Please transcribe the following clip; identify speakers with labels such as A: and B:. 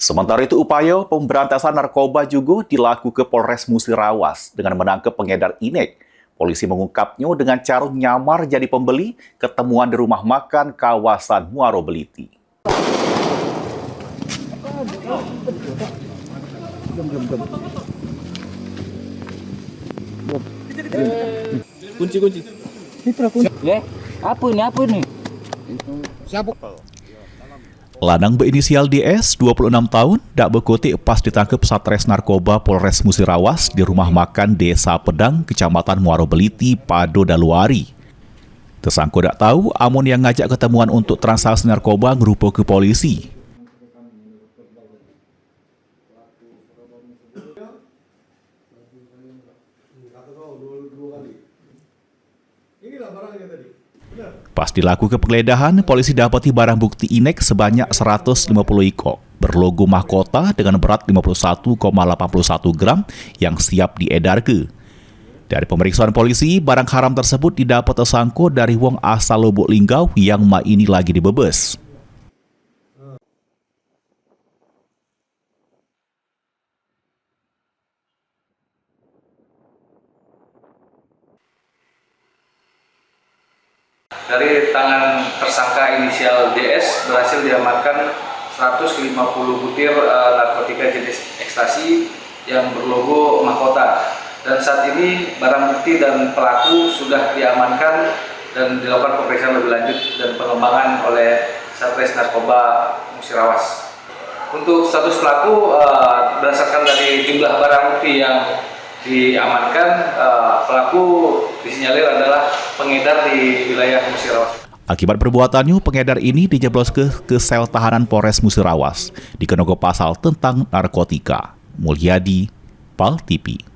A: Sementara itu, upaya pemberantasan narkoba juga dilakukan Polres Musirawas dengan menangkap pengedar inek. Polisi mengungkapnya dengan cara nyamar jadi pembeli ketemuan di rumah makan kawasan Muaro Beliti.
B: Kunci.
C: Apa ini?
B: Siapa?
A: Lanang berinisial DS, 26 tahun, dak berkutik pas ditangkap Satres Narkoba Polres Musirawas di rumah makan Desa Pedang, Kecamatan Muaro Beliti, Pado Daluari. Tersangka dak tahu, amun yang ngajak ketemuan untuk transaksi narkoba ngerupa ke polisi. Pas dilakukan penggeledahan, polisi dapati barang bukti inek sebanyak 150 ekor, berlogo mahkota dengan berat 51,81 gram yang siap diedarkan. Dari pemeriksaan polisi, barang haram tersebut didapat tersangka dari wong asal Lubuk Linggau yang ini lagi dibebes.
D: Dari tangan tersangka inisial DS berhasil diamankan 150 butir narkotika jenis ekstasi yang berlogo mahkota. Dan saat ini barang bukti dan pelaku sudah diamankan dan dilakukan pemeriksaan lebih lanjut dan pengembangan oleh Satres Narkoba Musirawas. Untuk status pelaku berdasarkan dari jumlah barang bukti yang diamankan, pelaku disinyalir adalah pengedar di wilayah Musirawas.
A: Akibat perbuatannya, pengedar ini dijebloskan ke sel tahanan Polres Musirawas, dikenakan pasal tentang narkotika. Mulyadi, PAL TV.